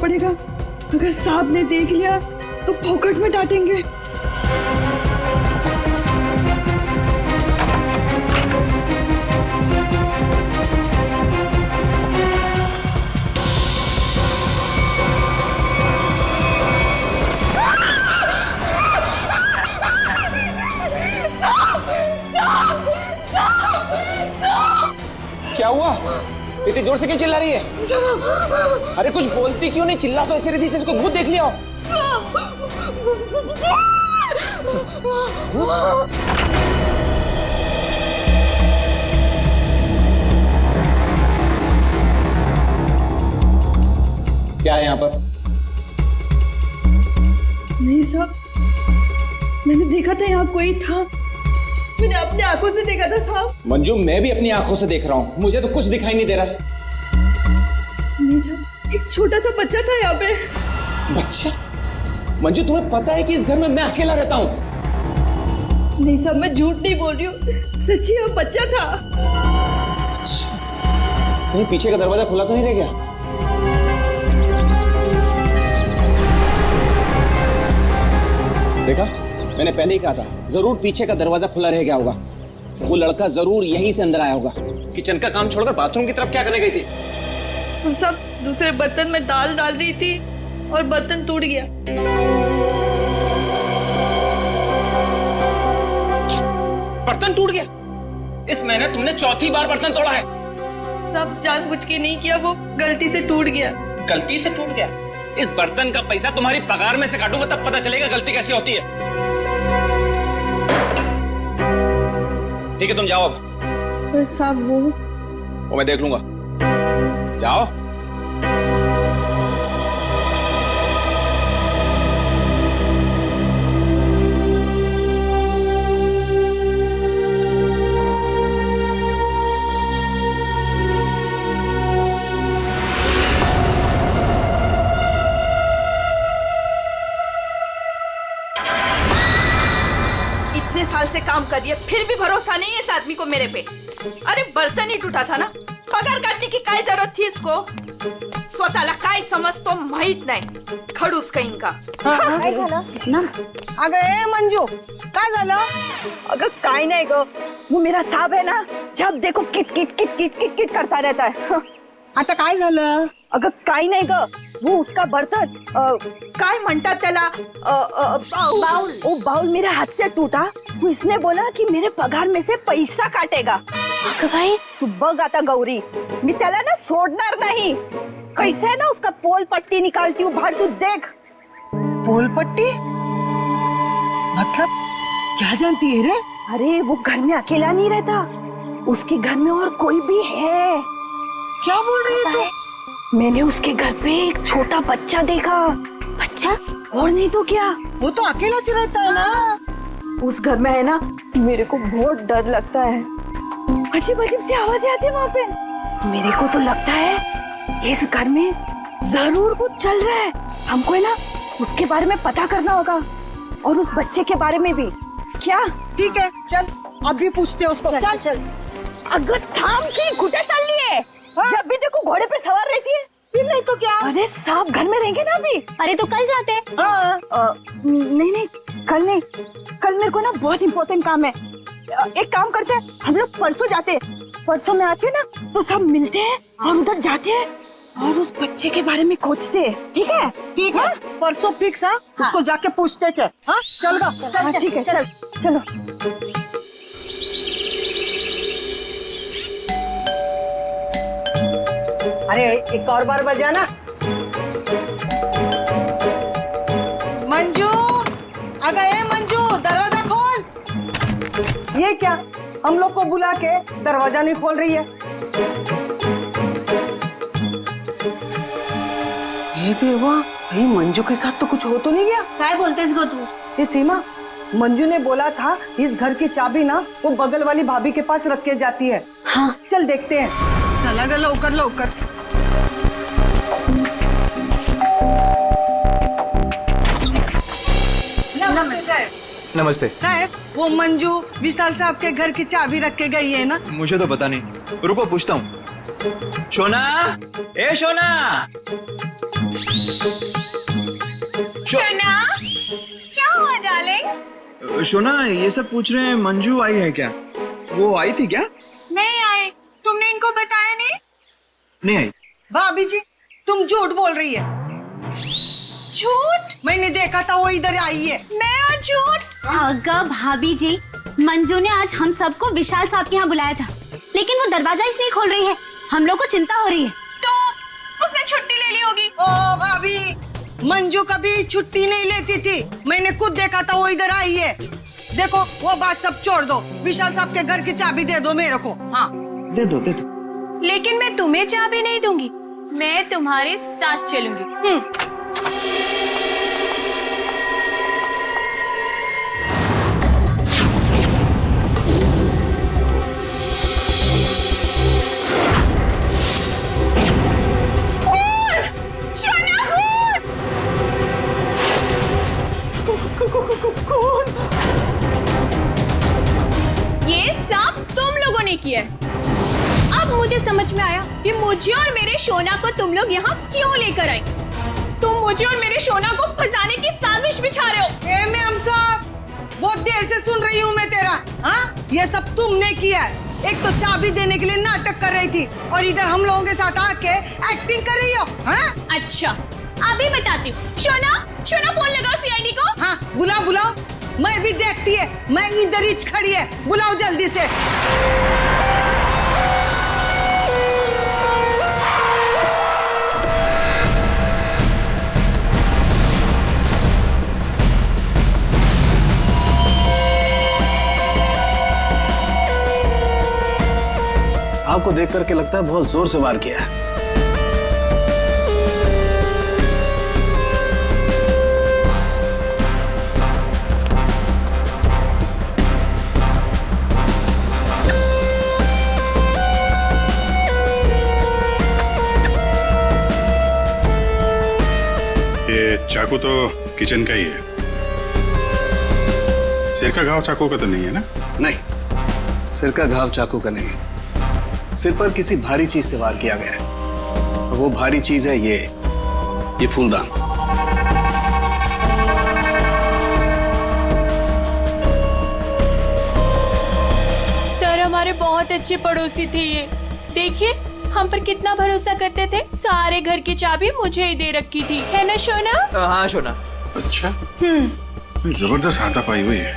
पड़ेगा। अगर साहब ने देख लिया तो फोकट में डांटेंगे। क्या हुआ? इतनी जोर से क्यों चिल्ला रही है? अरे कुछ बोलती क्यों नहीं? चिल्ला तो ऐसे रही थी जैसे कोई भूत देख लिया हो। क्या है यहाँ पर? नहीं साहब, मैंने देखा था यहाँ कोई था। मैंने अपनी आंखों से देखा था साहब। मंजू, मैं भी अपनी आंखों से देख रहा हूँ, मुझे तो कुछ दिखाई नहीं दे रहा। नहीं साहब, एक छोटा सा बच्चा था यहाँ पे। बच्चा? मंजू, तुम्हें पता है कि इस घर में मैं अकेला रहता हूँ? नहीं साहब, मैं झूठ नहीं बोल रही हूँ, सच्ची वो बच्चा था। अच्छा, कहीं पीछे का दरवाजा खुला तो नहीं रह गया? देखा, मैंने पहले ही कहा था, जरूर पीछे का दरवाजा खुला रह गया होगा। वो लड़का जरूर यहीं से अंदर आया होगा। किचन का काम छोड़कर बाथरूम की तरफ क्या करने गई थी? वो सब दूसरे बर्तन में दाल डाल रही थी और बर्तन टूट गया। बर्तन टूट गया? इस महीने तुमने चौथी बार बर्तन तोड़ा है। सब जानबूझ के नहीं किया, वो गलती से टूट गया। गलती से टूट गया? इस बर्तन का पैसा तुम्हारी पगार में से काटूंगा तब पता चलेगा गलती कैसे होती है। ठीक है, तुम जाओ अब। पर साहब वो मैं देख लूंगा। जाओ। इतने साल से काम कर रही है, फिर भी भरोसा नहीं है इस आदमी को मेरे पे। अरे बर्तन ही टूटा था ना, पगार काटने की काय जरूरत थी इसको? स्वतःला काय समजतो माहित नाही, खडूस कहीं का। काय झालं ना? अगं ए मंजू, काय झालं? अगर काय नहीं गो, वो मेरा साहब है ना, जब देखो kit kit kit kit kit kit करता रहता है। आता काय झालं? अगर काय नहीं गो, वो उसका बर्तन काय म्हणतात त्याला, बाउल, वो बाउल मेरे हाथ से टूटा तो इसने बोला कि मेरे पगार में से पैसा काटेगा। अगं भाई, तू बघ आता गौरी, मी त्याला ना सोडणार नहीं। कैसे है ना उसका पोल पट्टी निकालती हूँ बाहर, तू देख। पोलपट्टी? मतलब क्या जानती है रे? अरे वो घर में अकेला नहीं रहता, उसके घर में और कोई भी है। क्या बोल रही है तू? मैंने उसके घर पे एक छोटा बच्चा देखा। बच्चा? और नहीं तो क्या, वो तो अकेला च रहता है ना। उस घर में है ना, मेरे को बहुत डर लगता है। अजीब अजीब सी आवाजें आती है वहाँ पे। मेरे को तो लगता है इस घर में जरूर कुछ चल रहा है। हमको है ना उसके बारे में पता करना होगा, और उस बच्चे के बारे में भी। क्या? ठीक है, चल अभी पूछते हैं उसको। चल चल। अगर थाम की घुटे चल लिए, जब भी देखो घोड़े पे सवार रहती है। फिर नहीं तो क्या? अरे साहब घर में रहेंगे ना अभी। अरे तो कल जाते हैं। नहीं नहीं, कल नहीं, कल मेरे को ना बहुत इम्पोर्टेंट काम है। एक काम करते हैं, हम लोग परसों जाते हैं। परसों में आते हैं ना तो सब मिलते हैं और उधर जाते हैं और उस बच्चे के बारे में खोजते हैं। ठीक है? ठीक है, परसों फिक्स है। उसको जाके पूछते चल। हाँ चल गा, चल ठीक है, चल चलो। अरे एक और बार बजाना। मंजू, अगर ए मंजू, दरवाजा खोल। ये क्या, हम लोग को बुला के दरवाजा नहीं खोल रही है? ये देवा, भाई मंजू के साथ तो कुछ हो तो नहीं गया? काय बोलतेस गो तू? ये सीमा, मंजू ने बोला था इस घर की चाबी ना वो बगल वाली भाभी के पास रख के जाती है। हाँ चल देखते हैं। चला गया, लवकर लवकर। नमस्ते। साहब, वो मंजू विशाल साहब के घर की चाबी रख के गई है ना? मुझे तो पता नहीं, रुको पूछता हूँ। शोना, ए शोना। शोना, क्या हुआ डार्लिंग? शोना, ये सब पूछ रहे हैं मंजू आई है क्या? वो आई थी क्या? नहीं आए। तुमने इनको बताया नहीं? नहीं आई। भाभी जी, तुम झूठ बोल रही है। झूठ? मैंने देखा था वो इधर आई है। मैं और झूठ? अगा भाभी जी, मंजू ने आज हम सबको विशाल साहब के यहाँ बुलाया था, लेकिन वो दरवाजा इसलिए खोल रही है। हम लोग को चिंता हो रही है। तो उसने छुट्टी ले ली होगी। ओ भाभी, मंजू कभी छुट्टी नहीं लेती थी। मैंने खुद देखा था वो इधर आई है। देखो, वो बात सब छोड़ दो। विशाल साहब के घर की चाबी दे दो मेरे को। हाँ, दे दो दे दो। लेकिन मैं तुम्हें चाबी नहीं दूंगी, मैं तुम्हारे साथ चलूंगी। ये सब तुम लोगों ने किया है। अब मुझे समझ में आया कि मुझे और मेरे शोना को तुम लोग यहाँ क्यों लेकर आई। तुम मुझे और मेरे शोना को फंसाने की साजिश बिछा रहे हो। ए मैम साहब, बहुत देर से सुन रही हूँ मैं तेरा। हाँ, ये सब तुमने किया है। एक तो चाबी देने के लिए नाटक कर रही थी और इधर हम लोगों के साथ आके एक्टिंग कर रही हो। हाँ? अच्छा, अभी बताती हूँ। शोना, शोना फोन लगाओ सीआईडी को। हाँ, बुलाओ बुलाओ। मैं भी देखती है, मैं इधर ही खड़ी है। बुलाओ जल्दी से। आपको देख करके लगता है बहुत जोर से वार किया है। ये चाकू तो किचन का ही है। सिर का घाव चाकू का तो नहीं है ना? नहीं, सिर का घाव चाकू का नहीं है। सिर पर किसी भारी चीज से वार किया गया है। और वो भारी चीज है ये फूलदान। सर, हमारे बहुत अच्छे पड़ोसी थे ये। देखिए, हम पर कितना भरोसा करते थे। सारे घर की चाबी मुझे ही दे रखी थी, है ना शोना? हाँ शोना। अच्छा, जबरदस्त हाथापाई हुई है।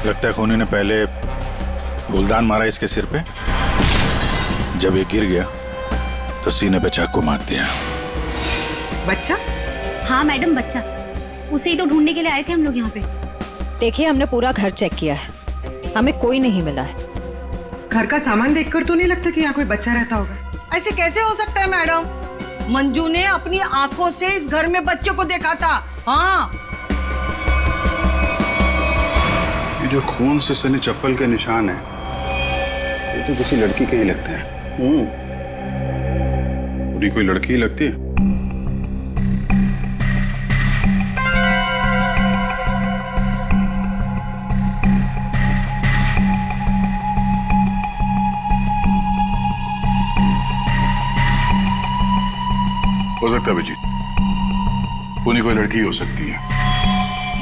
लगता है खूनी ने पहले फूलदान मारा इसके सिर पे, जब ये गिर गया तो सीने पे चाकू मार दिया। बच्चा? हाँ मैडम, बच्चा। उसे ही तो ढूंढने के लिए आए थे हम लोग यहाँ पे। देखिए, हमने पूरा घर चेक किया है, हमें कोई नहीं मिला है। घर का सामान देखकर तो नहीं लगता कि यहाँ कोई बच्चा रहता होगा। ऐसे कैसे हो सकता है मैडम? मंजू ने अपनी आंखों से इस घर में बच्चों को देखा था। हाँ, ये जो खून से सनी चप्पल के निशान है, ये तो किसी लड़की के ही लगते हैं। पूरी कोई लड़की ही लगती है। हो सकता है अभिजीत, पूरी कोई लड़की हो सकती है।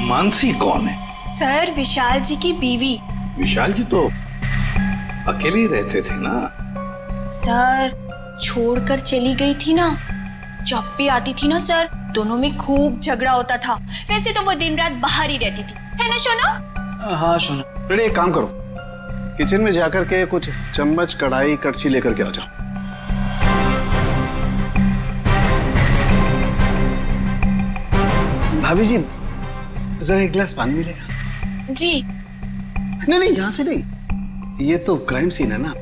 मानसी कौन है? सर, विशाल जी की बीवी। विशाल जी तो अकेले ही रहते थे ना? सर, छोड़कर चली गई थी ना। जब भी आती थी ना सर, दोनों में खूब झगड़ा होता था। वैसे तो वो दिन रात बाहर ही रहती थी, है ना शोना? हाँ शोना। बेटे, एक काम करो, किचन में जाकर के कुछ चम्मच, कढ़ाई, कड़छी लेकर के आ जाओ। भाभी जी, जरा एक गिलास पानी मिलेगा? जी। नहीं, यहाँ से नहीं, ये तो क्राइम सीन है ना,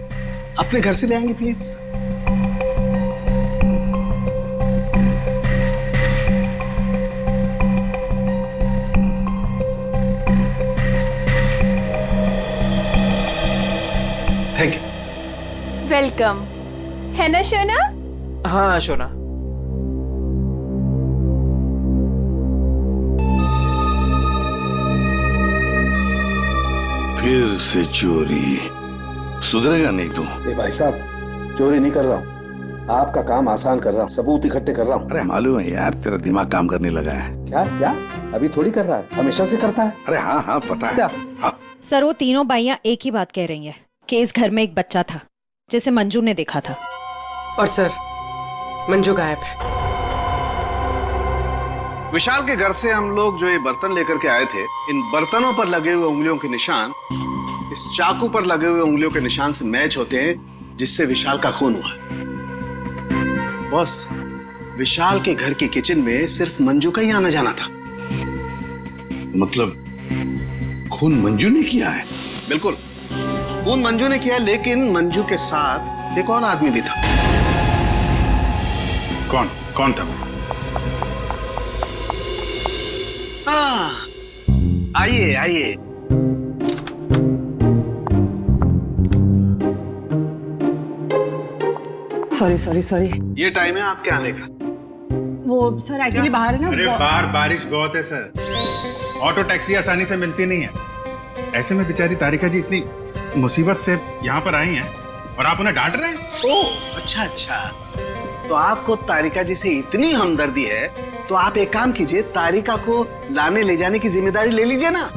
अपने घर से ले आएंगे प्लीज। Thank you. वेलकम, है ना शोना? हाँ शोना। फिर से चोरी, सुधरेगा नहीं तू। भाई साहब, चोरी नहीं कर रहा हूँ, आपका काम आसान कर रहा हूँ, सबूत इकट्ठे कर रहा हूँ। अरे मालूम है यार, तेरा दिमाग काम करने लगा है। क्या क्या अभी थोड़ी कर रहा है, हमेशा से करता है। अरे हाँ हाँ पता है। हाँ। सर, वो तीनों बाइयां एक ही बात कह रही हैं कि इस घर में एक बच्चा था जिसे मंजू ने देखा था। और सर, मंजू गायब है। विशाल के घर से हम लोग जो ये बर्तन लेकर के आए थे, इन बर्तनों पर लगे हुए उंगलियों के निशान इस चाकू पर लगे हुए उंगलियों के निशान से मैच होते हैं, जिससे विशाल का खून हुआ। बॉस, विशाल के घर की किचन में सिर्फ मंजू का ही आना जाना था। मतलब खून मंजू ने किया है? बिल्कुल, खून मंजू ने किया, लेकिन मंजू के साथ एक और आदमी भी था। कौन कौन था? हाँ, आइए आइए। सॉरी। ये टाइम है आपके आने का। वो सर एक्चुअली बाहर है ना। अरे बाहर बारिश बहुत है सर, ऑटो टैक्सी आसानी से मिलती नहीं है। ऐसे में बेचारी तारिका जी इतनी मुसीबत से यहाँ पर आई हैं और आप उन्हें डांट रहे हैं। ओह अच्छा, तो आपको तारिका जी से इतनी हमदर्दी है तो आप एक काम कीजिए, तारिका को लाने ले जाने की जिम्मेदारी ले लीजिए ना।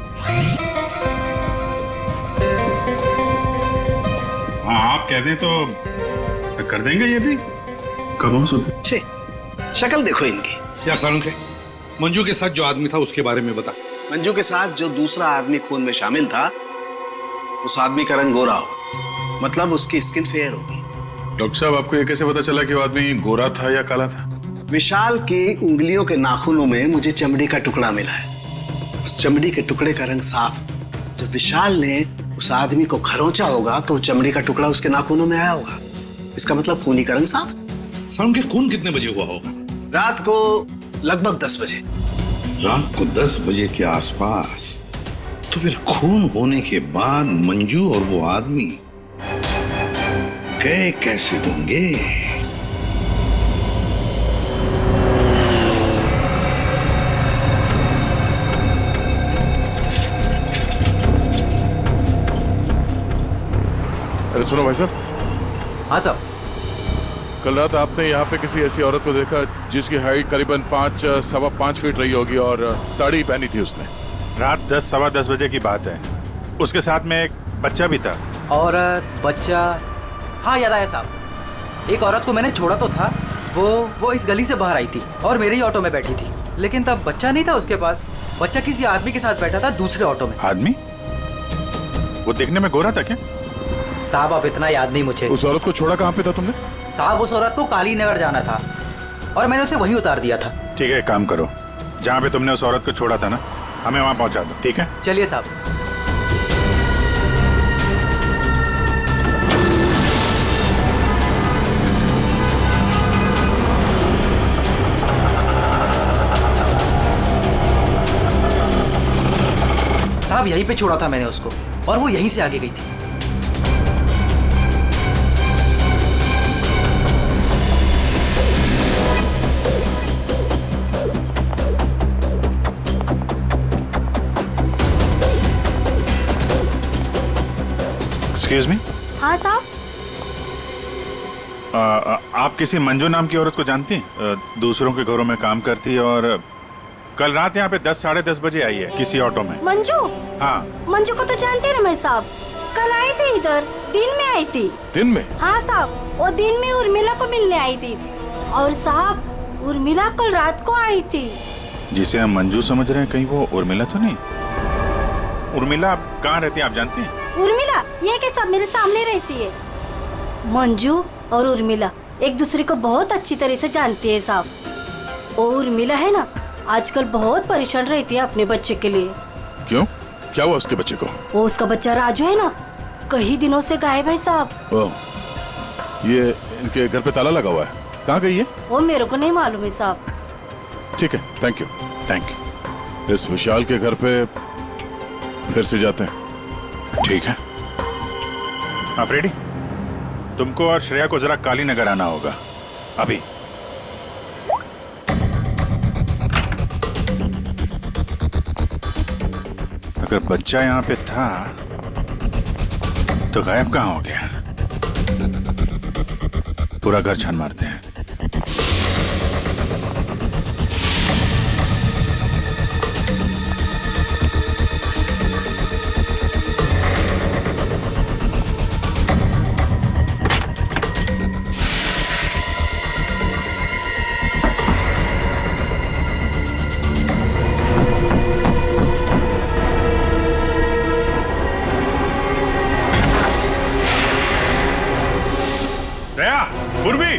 हाँ, आप कहते हैं तो कर देंगे ये भी। कब छे, शक्ल देखो इनकी। यार सालुंखे, मंजू के साथ जो आदमी था उसके बारे में बता। मंजू के साथ जो दूसरा आदमी खून में शामिल था, उस आदमी का रंग गोरा होगा, मतलब उसकी स्किन फेयर होगी। डॉक्टर साहब, आपको ये कैसे पता चला कि वो आदमी गोरा था या काला था? विशाल की उंगलियों के नाखूनों में मुझे चमड़ी का टुकड़ा मिला है। उस चमड़ी के टुकड़े का रंग साफ। जब विशाल ने उस आदमी को खरोंचा होगा तो चमड़ी का टुकड़ा उसके नाखूनों में आया होगा। इसका मतलब खूनी का रंग साफ। सालुंखे, खून कितने बजे हुआ होगा? रात को लगभग 10 बजे। रात को 10 बजे के आसपास। तो फिर खून होने के बाद मंजू और वो आदमी गए कैसे होंगे? अरे सुनो भाई साहब। हाँ साहब। कल रात आपने यहाँ पे किसी ऐसी औरत को देखा जिसकी हाइट करीबन 5-5.25 फीट रही होगी और साड़ी पहनी थी उसने। रात 10-10:15 बजे की बात है। उसके साथ में एक बच्चा भी था। औरत बच्चा, हाँ याद आया साहब। एक औरत को मैंने छोड़ा तो था, वो इस गली से बाहर आई थी और मेरे ही ऑटो में बैठी थी, लेकिन तब बच्चा नहीं था उसके पास। बच्चा किसी आदमी के साथ बैठा था दूसरे ऑटो में। आदमी? वो देखने में गोरा था क्या? साहब अब इतना याद नहीं मुझे। उस औरत को छोड़ा कहाँ पे था तुमने? साहब उस औरत को काली नगर जाना था और मैंने उसे वहीं उतार दिया था। ठीक है, एक काम करो, जहाँ पे तुमने उस औरत को छोड़ा था ना, हमें वहाँ पहुँचा दो। ठीक है, चलिए साहब। साहब यहीं पे छोड़ा था मैंने उसको और वो यहीं से आगे गई थी। Excuse me. हाँ साहब। आप किसी मंजू नाम की औरत को जानती हैं? दूसरों के घरों में काम करती है और कल रात यहाँ पे 10-10:30 बजे आई है किसी ऑटो में। मंजू? हाँ। मंजू को तो जानते हैं रमेश साहब, कल आई थी इधर, दिन में आई थी। दिन में? हाँ साहब, वो दिन में उर्मिला को मिलने आई थी। और साहब उर्मिला कल रात को आई थी। जिसे हम मंजू समझ रहे हैं, कहीं वो उर्मिला तो नहीं? उर्मिला कहाँ रहती है आप जानती हैं? उर्मिला ये के सब मेरे सामने रहती है। मंजू और उर्मिला एक दूसरे को बहुत अच्छी तरह से जानती है साहब। वो उर्मिला है ना, आजकल बहुत परेशान रहती है अपने बच्चे के लिए। क्यों? क्या हुआ उसके बच्चे को? वो उसका बच्चा राजू है ना, कई दिनों से गायब है साहब। ये इनके घर पे ताला लगा हुआ है, कहाँ गई है? वो मेरे को नहीं मालूम है साहब। ठीक है, थैंक यू। इस विशाल के घर पे फिर से जाते हैं। ठीक है, आप रेडी? तुमको और श्रेया को जरा काली नगर आना होगा अभी। अगर बच्चा यहाँ पे था तो गायब कहाँ हो गया? पूरा घर छान मारते हैं। दया, उर्मी,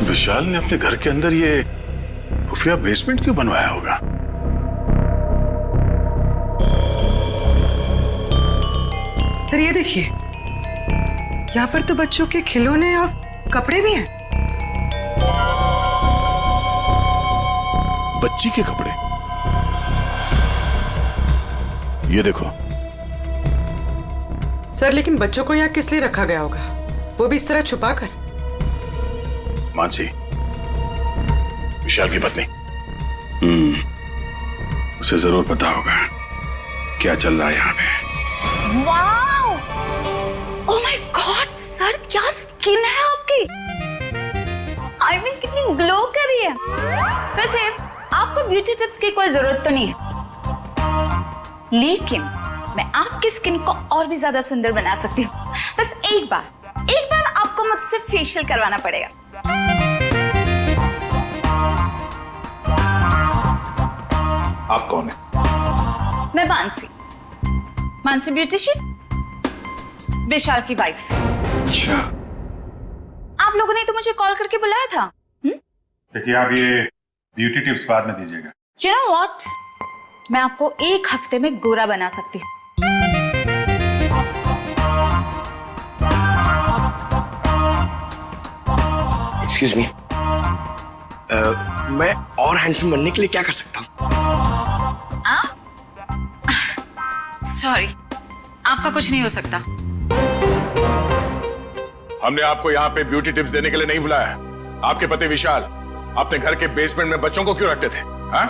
विशाल ने अपने घर के अंदर ये खुफिया बेसमेंट क्यों बनवाया होगा? सर ये देखिए, यहाँ पर तो बच्चों के खिलौने और कपड़े भी हैं। बच्ची के कपड़े? ये देखो। सर लेकिन बच्चों को यहाँ किस लिए रखा गया होगा, वो भी इस तरह छुपा कर? मानसी, विशाल की पत्नी, उसे जरूर पता होगा क्या चल रहा है यहाँ पे। Wow! Oh my God sir, क्या स्किन है आपकी! आई मीन कितनी ग्लो कर रही है। वैसे आपको ब्यूटी टिप्स की कोई जरूरत तो नहीं है, लेकिन मैं आपकी स्किन को और भी ज्यादा सुंदर बना सकती हूँ। बस एक बार आपको मुझसे फेशियल करवाना पड़ेगा। आप कौन है? मैं मानसी ब्यूटिशियन, विशाल की वाइफ। अच्छा, आप लोगों ने तो मुझे कॉल करके बुलाया था। देखिए, आप ये ब्यूटी टिप्स बाद में दीजिएगा। You know what? मैं आपको एक हफ्ते में गोरा बना सकती हूँ। एक्सक्यूज मी, मैं और हैंडसम बनने के लिए क्या कर सकता हूँ? सॉरी, आपका कुछ नहीं हो सकता। हमने आपको यहाँ पे ब्यूटी टिप्स देने के लिए नहीं बुलाया। आपके पति विशाल अपने घर के बेसमेंट में बच्चों को क्यों रखते थे? हाँ?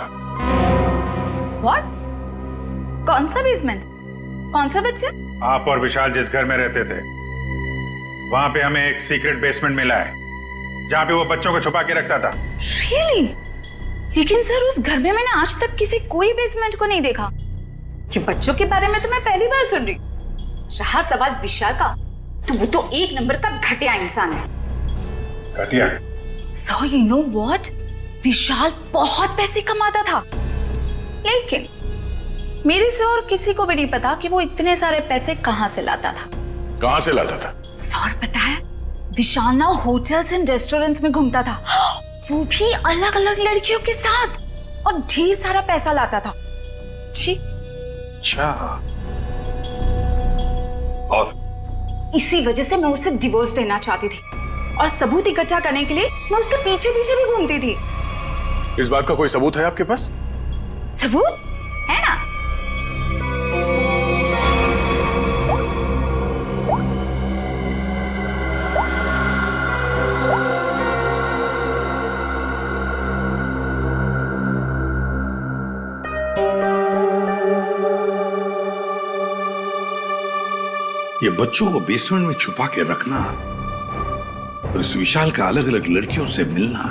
What? कौन सा बेसमेंट? कौन सा बच्चा? आप और विशाल जिस घर में रहते थे, वहां पे हमें एक सीक्रेट बेसमेंट मिला है, जहाँ पे वो बच्चों को छुपा के रखता था। Really? लेकिन सर उस घर में मैंने आज तक किसी कोई बेसमेंट को नहीं देखा। ये बच्चों के बारे में तो मैं पहली बार सुन रही। रहा सवाल विशाल का, तो वो तो एक नंबर का घटिया इंसान है। घटिया? So you know what? विशाल बहुत पैसे कमाता था, लेकिन मेरे से और किसी को भी नहीं पता कि वो इतने सारे पैसे कहाँ से लाता था। कहाँ से लाता था? सर पता है, विशाल ना होटल्स एंड रेस्टोरेंट्स में घूमता था, वो भी अलग अलग लड़कियों के साथ, और ढेर सारा पैसा लाता था। जी। अच्छा, और इसी वजह से मैं उसे डिवोर्स देना चाहती थी, और सबूत इकट्ठा करने के लिए मैं उसके पीछे पीछे भी घूमती थी। इस बात का कोई सबूत है आपके पास? सबूत है ना? ये बच्चों को बेसमेंट में छुपा के रखना और इस विशाल का अलग अलग लड़कियों से मिलना,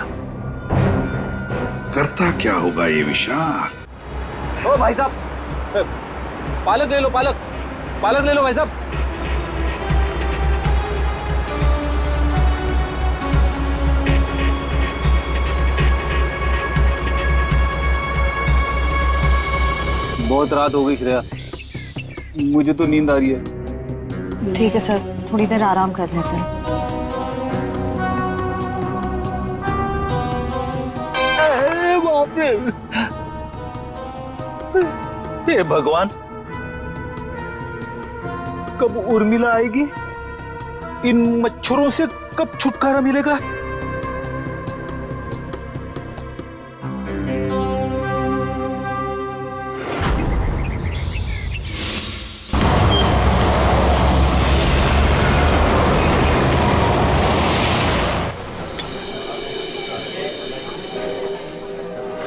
करता क्या होगा ये विशाल? ओ भाई साहब, पालक ले लो, पालक ले लो भाई साहब। बहुत रात हो गई श्रेया, मुझे तो नींद आ रही है। ठीक है सर, थोड़ी देर आराम कर लेते हैं। हे भगवान, कब उर्मिला आएगी? इन मच्छरों से कब छुटकारा मिलेगा?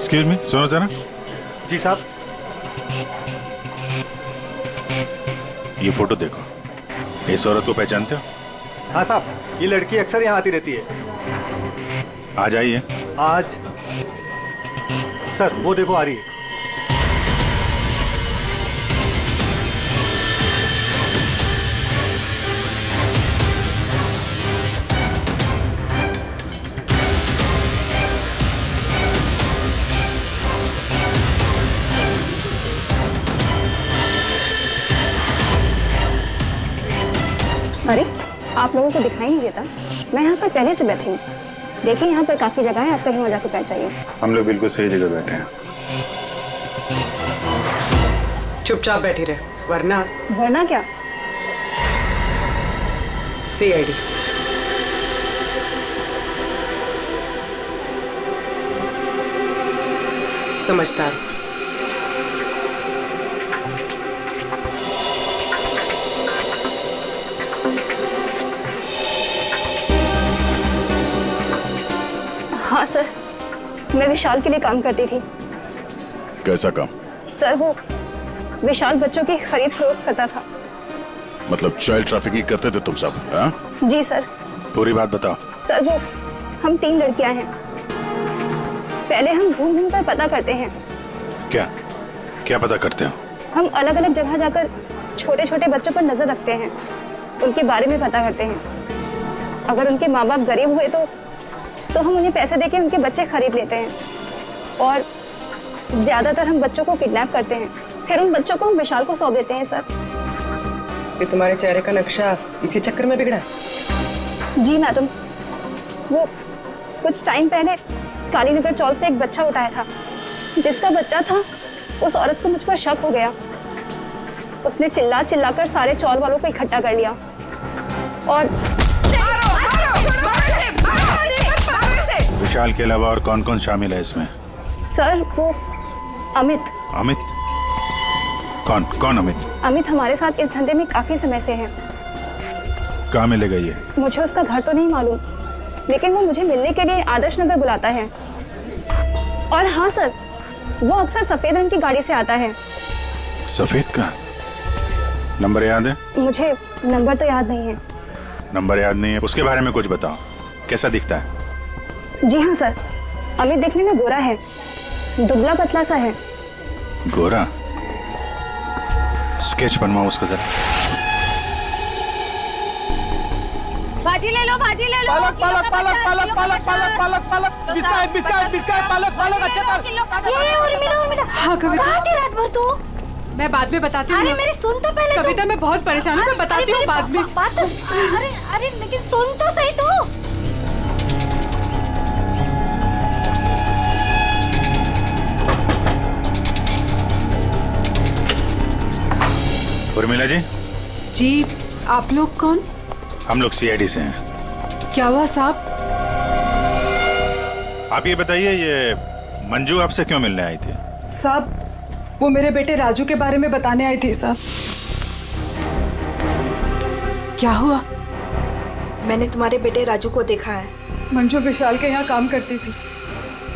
एक्सक्यूज मी, सुनो जरा। जी साहब। ये फोटो देखो, इस औरत को पहचानते हो? हाँ साहब, ये लड़की अक्सर यहाँ आती रहती है। आज आई है? आज सर वो देखो आ रही है। अरे आप लोगों को दिखाई नहीं देता? मैं यहाँ पर पहले से बैठी हूँ। देखिए यहाँ पर काफी जगह है, आप कहीं वहाँ जाकर बैठ जाइए। हम लोग बिल्कुल सही जगह बैठे हैं। चुपचाप बैठी रहे, वरना वरना क्या? CID। समझदार। हाँ सर, मैं विशाल के लिए काम करती थी। कैसा काम? सर वो विशाल बच्चों की खरीद फरोख्त करता था। मतलब चाइल्ड ट्रैफिकिंग करते थे तुम सब? हाँ? जी सर। पूरी बात बताओ। सर वो हम 3 लड़कियां हैं। पहले हम घूम घूम कर पता करते हैं। क्या क्या पता करते हो? हम अलग अलग जगह जाकर छोटे छोटे बच्चों पर नजर रखते हैं, उनके बारे में पता करते हैं। अगर उनके माँ बाप गरीब हुए तो हम उन्हें पैसे देके उनके बच्चे खरीद लेते हैं। और ज्यादातर हम बच्चों को किडनैप करते हैं, फिर उन बच्चों को हम विशाल को सौंप देते हैं। सर ये तुम्हारे चेहरे का नक्शा इसी चक्कर में बिगड़ा? जी मैडम, वो कुछ टाइम पहले कालीनगर चौक से एक बच्चा उठाया था। जिसका बच्चा था उस औरत को मुझ पर शक हो गया। उसने चिल्ला चिल्लाकर सारे चौल वालों को इकट्ठा कर लिया और विशाल के अलावा और कौन कौन शामिल है इसमें? सर वो अमित। अमित? कौन कौन अमित? अमित हमारे साथ इस धंधे में काफी समय से है। कहाँ मिलेगा ये? मुझे उसका घर तो नहीं मालूम, लेकिन वो मुझे मिलने के लिए आदर्श नगर बुलाता है। और हाँ सर, वो अक्सर सफेद रंग की गाड़ी से आता है। सफेद का नंबर याद है? मुझे नंबर तो याद नहीं है। नंबर याद नहीं है? उसके बारे में कुछ बताओ, कैसा दिखता है? जी हाँ सर, अमित देखने में गोरा है, दुबला पतला सा है। गोरा? स्केच बनवाओ उसका जरा। भाजी ले लो, भाजी ले लो। पालक पालक पालक पालक पालक पालक पालक पालक बिस्काय बिस्काय बिस्काय पालक पालक अच्छा कर। ये उर्मिला हाँ कविता, कहाँ थी रात भर तू? मैं बाद में बताती हूँ। अरे मेरी सुन तो पहले। कविता मैं बहुत परेशान हूँ, मैं बताती हूँ बाद में। बात अरे अरे लेकिन सुन तो सही तू। उर्मिला जी। जी आप लोग कौन? हम लोग CID से हैं। क्या हुआ साहब? आप ये बताइए, ये मंजू आपसे क्यों मिलने आई थी? साहब वो मेरे बेटे राजू के बारे में बताने आई थी साहब। क्या हुआ? मैंने तुम्हारे बेटे राजू को देखा है। मंजू विशाल के यहाँ काम करती थी।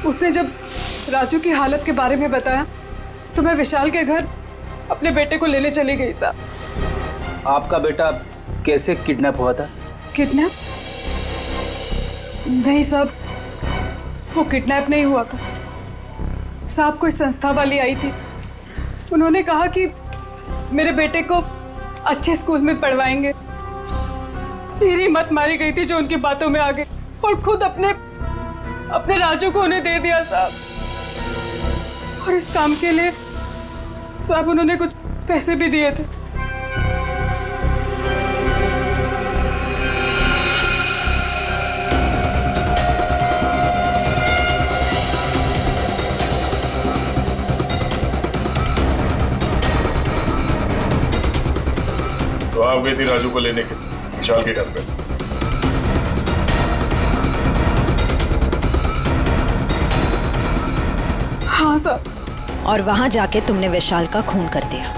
उसने जब राजू की हालत के बारे में बताया तो मैं विशाल के घर अपने बेटे को लेने चली गई साहब। आपका बेटा कैसे किडनैप हुआ था? किडनैप? नहीं साहब, वो किडनैप नहीं हुआ था साहब। कोई संस्था वाली आई थी, उन्होंने कहा कि मेरे बेटे को अच्छे स्कूल में पढ़वाएंगे। मेरी हिम्मत मारी गई थी जो उनकी बातों में आ गई और खुद अपने राजू को उन्हें दे दिया साहब। और इस काम के लिए साहब उन्होंने कुछ पैसे भी दिए थे। तो आप गई थी राजू को लेने के विशाल के घर पे? हाँ सर। और वहां जाके तुमने विशाल का खून कर दिया?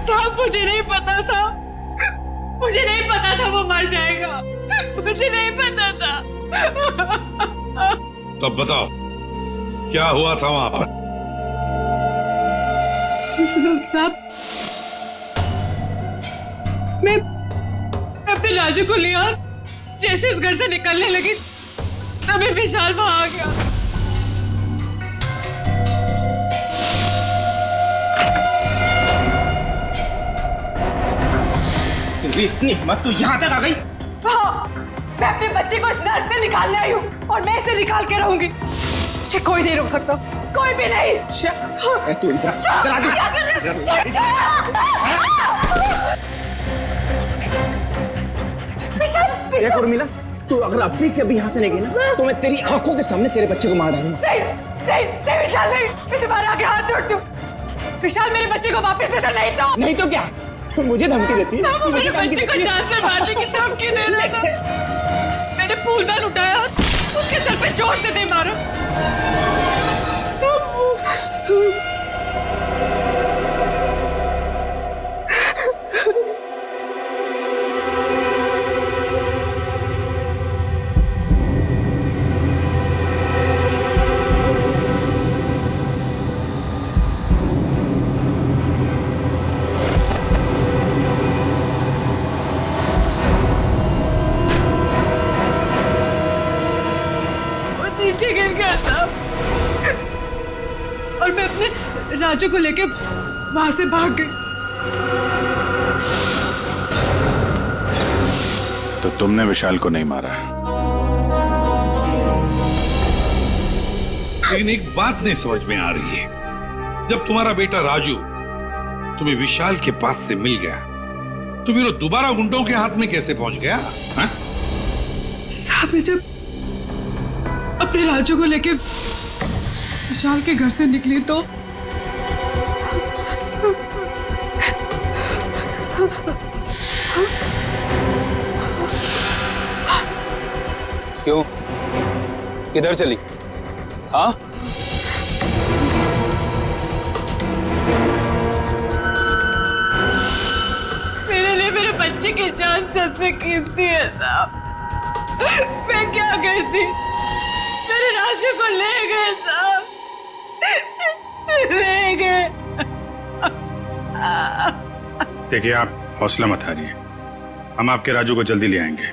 साहब मुझे नहीं पता था, मुझे नहीं पता था वो मर जाएगा, मुझे नहीं पता था। तब बताओ क्या हुआ था वहां पर? साहब, मैं अपने राजू को लिया और जैसे इस घर से निकलने लगी तभी विशाल वहां आ गया। इतनी हिम्मत तो यहाँ तक आ गई? हाँ, मैं अपने बच्चे को इस नर्क से निकालने आई हूँ और मैं इसे निकाल के रहूंगी। मुझे कोई नहीं रोक सकता, कोई भी नहीं। तू देख उर्मिला, तू अगर अभी के अभी यहाँ से नहीं गई ना तो मैं तेरी आंखों के सामने तेरे बच्चे को मार डालूंगा। नहीं विशाल, नहीं, मैं तुम्हारे आगे हाथ जोड़ती हूँ। विशाल, मेरे बच्चे को वापस दे दो, नहीं तो क्या? तुम मुझे धमकी देती है? वो मेरे बच्चे को जान से मारने की धमकी दे रहा था। मैंने फूलदान उठाया और उसके सर पे जोर से दे मारा। नीचे गिर गया था और मैं अपने राजू को लेके वहां से भाग गई। तो तुमने विशाल को नहीं मारा? लेकिन एक बात नहीं समझ में आ रही है, जब तुम्हारा बेटा राजू तुम्हें विशाल के पास से मिल गया तो फिर वो दोबारा गुंडों के हाथ में कैसे पहुंच गया? साहब, मैं जब अपने राजू को लेके विशाल के घर से निकली तो क्यों? किधर चली? हाँ? मेरे लिए मेरे बच्चे की जान सबसे कीमती है साहब। मैं क्या करती? मेरे राजू को ले गए साहब, ले गए। देखिए, आप हौसला मत हारिए, हम आपके राजू को जल्दी ले आएंगे।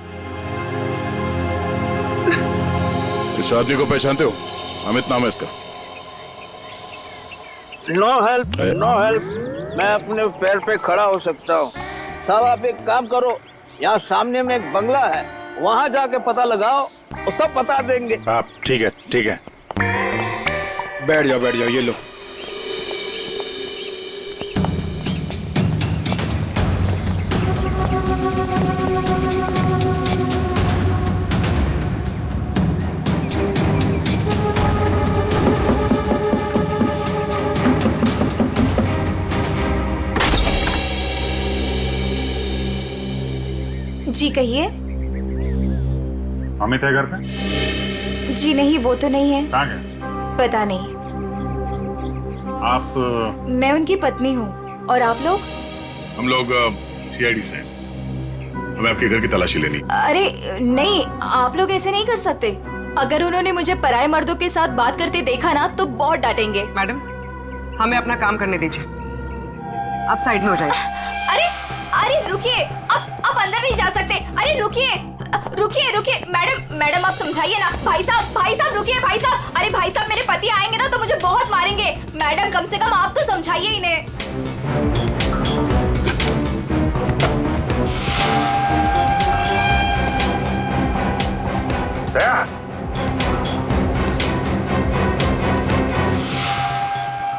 इस आदमी को पहचानते हो? अमित नाम है इसका। No help, no help. मैं अपने पैर पे खड़ा हो सकता हूँ। साहब, आप एक काम करो, यहाँ सामने में एक बंगला है, वहाँ जाके पता लगाओ, वो सब बता देंगे। आप ठीक है, ठीक है। बैठ जाओ, ये लो। जी कहिए। अमित है घर पे? जी नहीं, वो तो नहीं है। कहाँ गया? पता नहीं। आप? मैं उनकी पत्नी हूँ। और आप लोग? हम लोग सीआईडी से हैं। हमें आपके घर की तलाशी लेनी। अरे नहीं, आप लोग ऐसे नहीं कर सकते। अगर उन्होंने मुझे पराये मर्दों के साथ बात करते देखा ना तो बहुत डांटेंगे। मैडम, हमें अपना काम करने दीजिए, आप साइड में हो जाइए। अरे रुकिए, आप अंदर नहीं जा सकते। अरे रुकिए, मैडम आप समझाइए ना। भाई साहब रुकिए, भाई साहब। अरे भाई साहब, मेरे पति आएंगे ना तो मुझे बहुत मारेंगे। मैडम, कम से कम आप तो समझाइए इन्हें।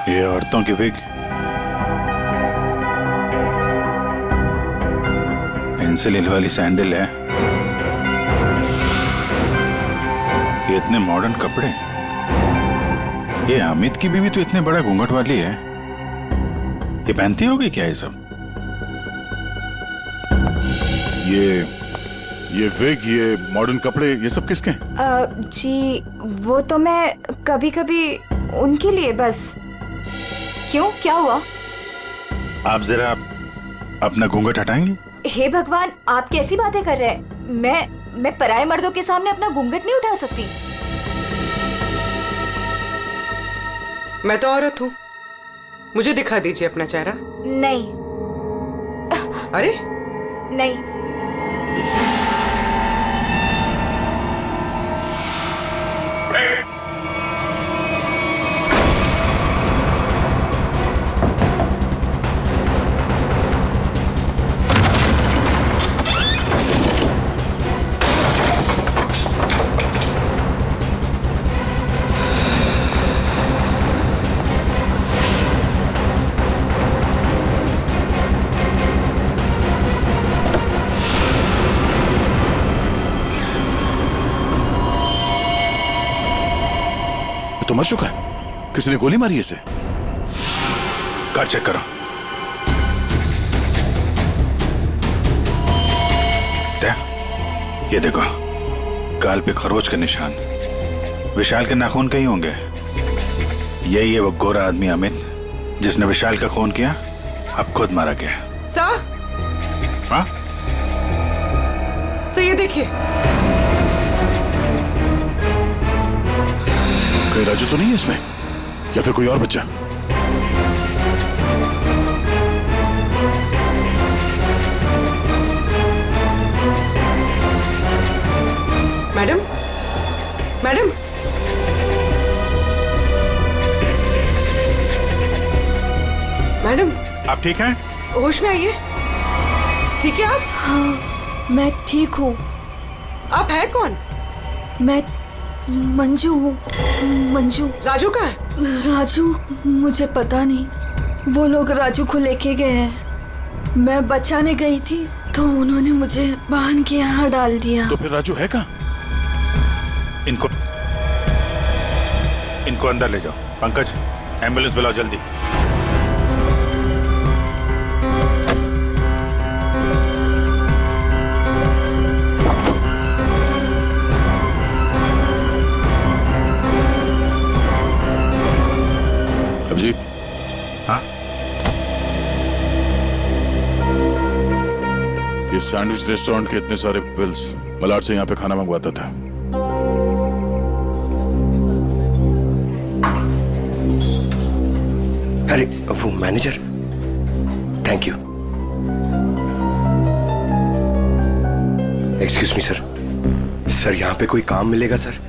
ये औरतों की विग, पेंसिल हिल वाली सैंडल है, ये इतने मॉडर्न कपड़े। ये अमित की बीवी तो इतने बड़ा घूंघट वाली है, ये पहनती होगी क्या ये सब? ये विग, ये मॉडर्न कपड़े, ये सब किसके? जी वो तो मैं कभी कभी उनके लिए बस। क्यों, क्या हुआ? आप जरा अपना घूंघट हटाएंगी? हे भगवान, आप कैसी बातें कर रहे हैं? मैं पराये मर्दों के सामने अपना घूंघट नहीं उठा सकती। मैं तो औरत हूँ, मुझे दिखा दीजिए अपना चेहरा। नहीं। अरे नहीं। तो मर चुका है, किसी ने गोली मारी इसे। कार चेक करो। ये देखो, गाल पे खरोच के निशान। विशाल के नाखून कहीं होंगे। यही है वो गोरा आदमी अमित जिसने विशाल का खून किया, अब खुद मारा गया। सर, हाँ? सर ये देखिए। कोई राजू तो नहीं है इसमें, या फिर कोई और बच्चा? मैडम, मैडम, मैडम, आप ठीक हैं? होश में आइए। ठीक है आप? हाँ, मैं ठीक हूँ। आप है कौन? मैं मंजू हूँ। मंजू। राजू कहाँ है? राजू, मुझे पता नहीं। वो लोग राजू को लेके गए हैं। मैं बचाने गई थी तो उन्होंने मुझे बांध के यहाँ डाल दिया। तो फिर राजू है कहाँ? इनको अंदर ले जाओ। पंकज, एम्बुलेंस बुलाओ जल्दी। अभिजीत। हाँ? ये सैंडविच रेस्टोरेंट के इतने सारे बिल्स मलाड से यहाँ पे खाना मंगवाता था। अरे वो manager, thank you. Excuse me sir. Sir यहाँ पे कोई काम मिलेगा सर?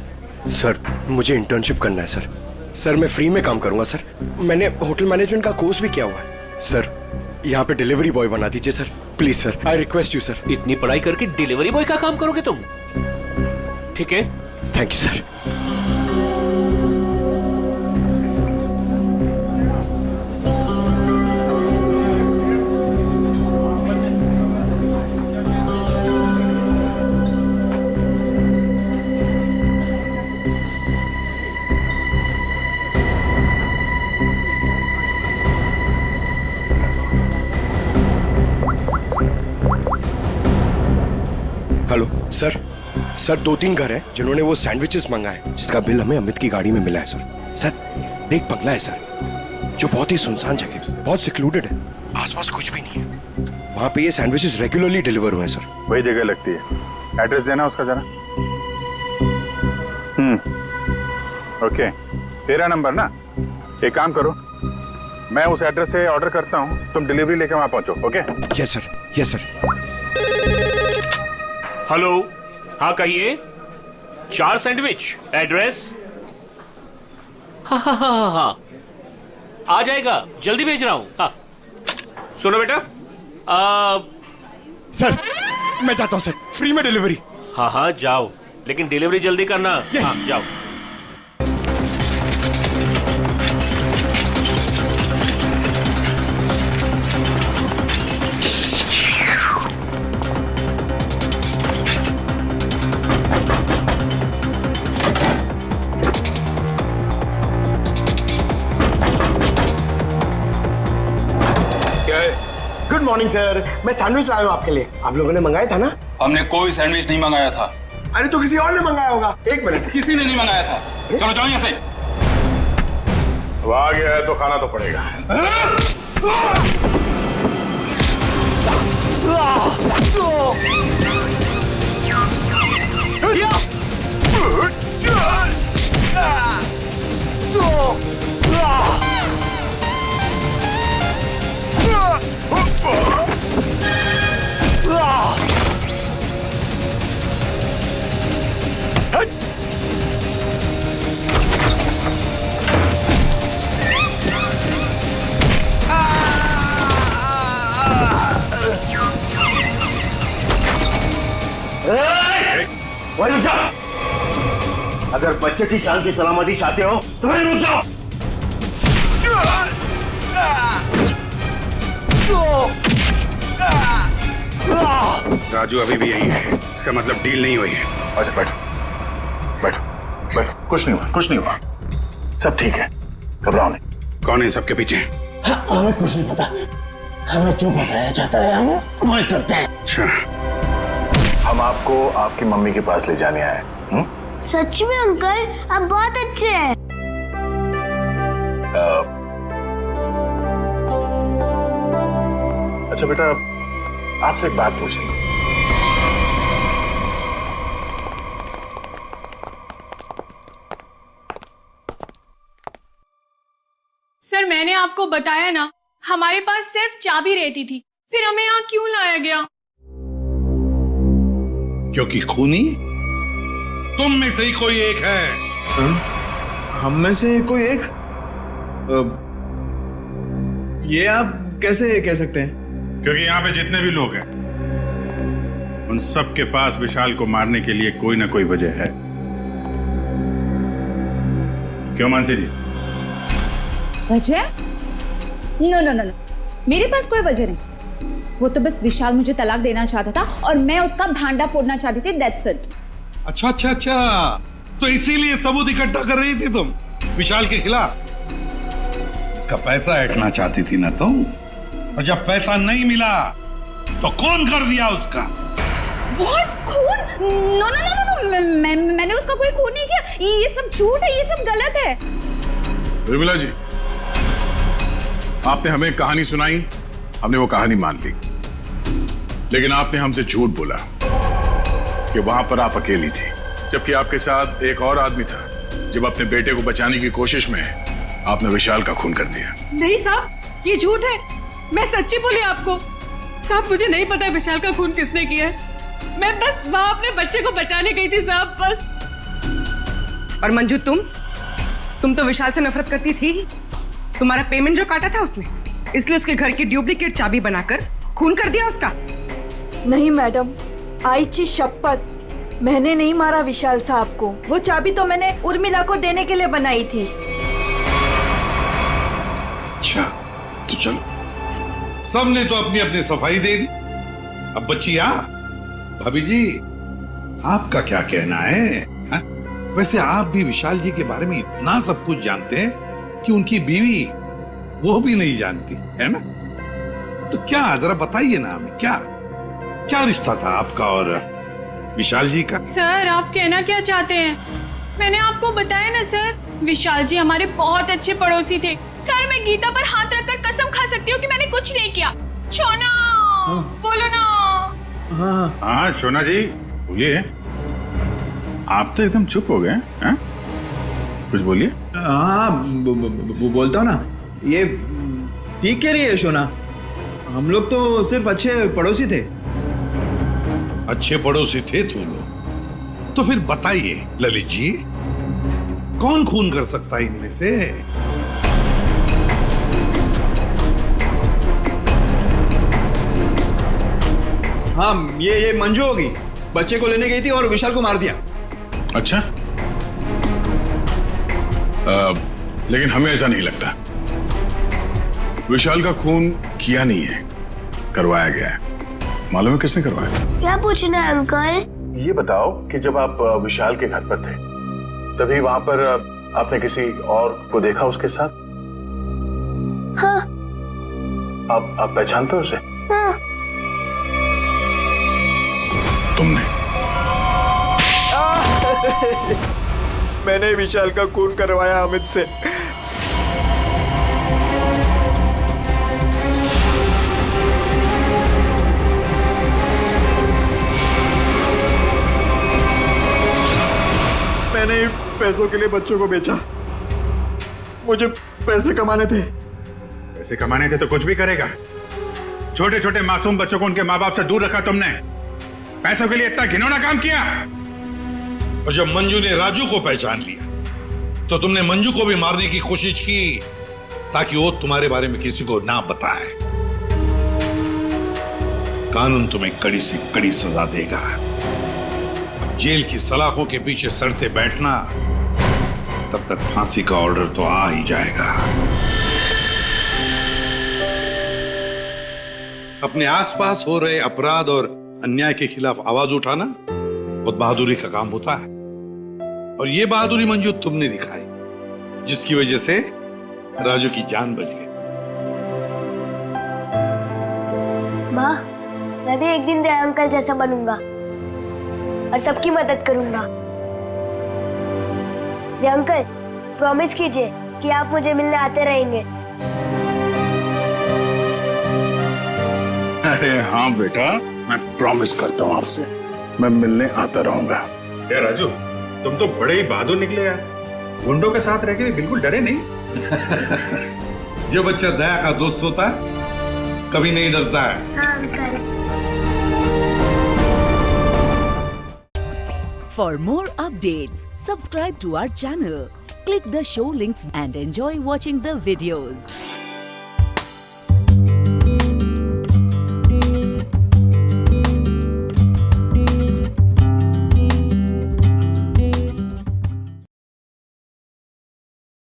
सर मुझे इंटर्नशिप करना है सर। सर मैं फ्री में काम करूंगा सर। मैंने होटल मैनेजमेंट का कोर्स भी किया हुआ है सर। यहाँ पे डिलीवरी बॉय बना दीजिए sir, please sir, I request you sir. इतनी पढ़ाई करके डिलीवरी बॉय का काम करोगे तुम? ठीक है, thank you sir. Hello sir. Sir 2-3 घर हैं जिन्होंने वो सैंडविचेस मंगाए जिसका बिल हमें अमित की गाड़ी में मिला है सर। सर एक बंगला है सर जो बहुत ही सुनसान जगह, बहुत सिक्लूडेड है, आसपास कुछ भी नहीं है। वहाँ पे ये सैंडविचेस रेगुलरली डिलीवर हुए हैं सर। वही जगह लगती है। एड्रेस देना उसका जरा। ओके, 13 नंबर ना। एक काम करो, मैं उस एड्रेस से ऑर्डर करता हूँ, तुम डिलीवरी लेके वहाँ पहुँचो। Okay? Yes sir, yes sir. Hello, हाँ कहिए। 4 सैंडविच, एड्रेस? हाँ, आ जाएगा, जल्दी भेज रहा हूँ। हाँ सुनो बेटा, सर मैं जाता हूँ सर, फ्री में डिलीवरी। हाँ जाओ, लेकिन डिलीवरी जल्दी करना। yes. हाँ जाओ। गुड मॉर्निंग सर, मैं सैंडविच लाया हूँ आपके लिए। आप लोगों ने मंगाया था ना? हमने कोई सैंडविच नहीं मंगाया था। अरे तो किसी और ने मंगाया होगा। एक मिनट, किसी ने नहीं मंगाया था। चलो जाओ यहाँ से। अब आ गया है तो खाना तो पड़ेगा। वहीं रुक जाओ। अगर बच्चे की जान की सलामती चाहते हो तो वहीं रुक जाओ। राजू अभी भी यही है, इसका मतलब डील नहीं हुई है। अच्छा बैठो बैठो बैठो, कुछ नहीं हुआ, कुछ नहीं हुआ, सब ठीक है, घबराओ नहीं। कौन है सबके पीछे? हमें कुछ नहीं पता, हमें जो बताया जाता है हम वही करते हैं। अच्छा, हम आपको आपकी मम्मी के पास ले जाने आए। सच में अंकल, आप बहुत अच्छे हैं। अच्छा बेटा, आपसे एक बात पूछनी। सर मैंने आपको बताया ना, हमारे पास सिर्फ चाबी रहती थी, फिर हमें यहाँ क्यों लाया गया? क्योंकि खूनी तुम में से ही कोई एक है। हम में से कोई एक? ये आप कैसे कह सकते हैं? क्योंकि यहाँ पे जितने भी लोग हैं उन सब के पास विशाल को मारने के लिए कोई ना कोई वजह है। क्यों मानसी जी? वजह? नो नो नो नो, मेरे पास कोई वजह नहीं। वो तो बस विशाल मुझे तलाक देना चाहता था और मैं उसका भांडा फोड़ना चाहती थी, दैट्स इट। अच्छा अच्छा अच्छा, तो इसीलिए सबूत इकट्ठा कर रही थी तुम विशाल के खिलाफ? उसका पैसा ऐंठना चाहती थी ना तुम, और जब पैसा नहीं मिला तो खून कर दिया उसका। What? खून? नो नो नो नो, मैंने उसका कोई खून नहीं किया। ये सब झूठ है, ये सब गलत है। उर्मिला जी, आपने हमें कहानी सुनाई, हमने वो कहानी मान ली, लेकिन आपने हमसे झूठ बोला कि वहां पर आप अकेली थी, जबकि आपके साथ एक और आदमी था। जब अपने बेटे को बचाने की कोशिश में आपने विशाल का खून कर दिया। नहीं साहब, ये झूठ है, मैं सच्ची बोली आपको। साहब मुझे नहीं पता विशाल का खून किसने किया है, मैं बस वहां अपने बच्चे को बचाने गई थी साहब, बस। और मंजू तुम तो विशाल से नफरत करती थी। तुम्हारा पेमेंट जो काटा था उसने, इसलिए उसके घर की डुप्लीकेट चाबी बनाकर खून कर दिया उसका। नहीं मैडम, आईची शपथ, मैंने नहीं मारा विशाल साहब को। वो चाबी तो मैंने उर्मिला को देने के लिए बनाई थी। अच्छा तो चलो, सबने तो अपनी अपनी सफाई दे दी, अब बच्ची आप। भाभी जी, आपका क्या कहना है? हा? वैसे आप भी विशाल जी के बारे में इतना सब कुछ जानते हैं कि उनकी बीवी वो भी नहीं जानती है ना? तो क्या जरा बताइए ना हमें, क्या क्या रिश्ता था आपका और विशाल जी का? सर आप कहना क्या चाहते हैं? मैंने आपको बताया ना सर, विशाल जी हमारे बहुत अच्छे पड़ोसी थे। सर मैं गीता पर हाथ रखकर कसम खा सकती हूँ कि मैंने कुछ नहीं किया। शोना, बोलो ना। हाँ शोना जी बोलिए। आप तो एकदम चुप हो गए हैं, कुछ बोलिए। हाँ बोलता हूँ ना, ये ठीक कह रही है शोना, हम लोग तो सिर्फ अच्छे पड़ोसी थे। अच्छे पड़ोसी थे तुम लोग? तो फिर बताइए ललित जी, कौन खून कर सकता है इनमें से? हाँ ये मंजू होगी, बच्चे को लेने गई थी और विशाल को मार दिया। अच्छा, लेकिन हमें ऐसा नहीं लगता। विशाल का खून किया नहीं है, करवाया गया है। मालूम है किसने करवाया? क्या पूछना है अंकल? ये बताओ कि जब आप विशाल के घर पर थे, तभी वहां पर आपने किसी और को देखा उसके साथ? हाँ। आप पहचानते हो उसे? हाँ। तुमने? मैंने विशाल का खून करवाया अमित से। मैंने पैसों के लिए बच्चों को बेचा, मुझे पैसे कमाने थे। पैसे कमाने थे तो कुछ भी करेगा। छोटे छोटे मासूम बच्चों को उनके माँ बाप से दूर रखा तुमने, पैसों के लिए इतना घिनौना काम किया। और जब मंजू ने राजू को पहचान लिया तो तुमने मंजू को भी मारने की कोशिश की ताकि वो तुम्हारे बारे में किसी को ना बताए। कानून तुम्हें कड़ी से कड़ी सजा देगा। जेल की सलाखों के पीछे सड़ते बैठना, तब तक फांसी का ऑर्डर तो आ ही जाएगा। अपने आसपास हो रहे अपराध और अन्याय के खिलाफ आवाज उठाना बहुत बहादुरी का काम होता है, और ये बहादुरी मंजू तुमने दिखाई, जिसकी वजह से राजू की जान बच गई। माँ, मैं भी एक दिन दया अंकल जैसा बनूंगा और सबकी मदद करूंगा। दया अंकल, प्रॉमिस कीजिए कि आप मुझे मिलने आते रहेंगे। अरे हाँ बेटा, मैं प्रॉमिस करता हूँ आपसे, मैं मिलने आता रहूंगा। क्या राजू, तुम तो बड़े ही बहादुर निकले यार, गुंडों के साथ रह के भी बिल्कुल डरे नहीं। जो बच्चा दया का दोस्त होता है कभी नहीं डरता है। हाँ uncle. For more updates, subscribe to our channel, click the show links and enjoy watching the videos.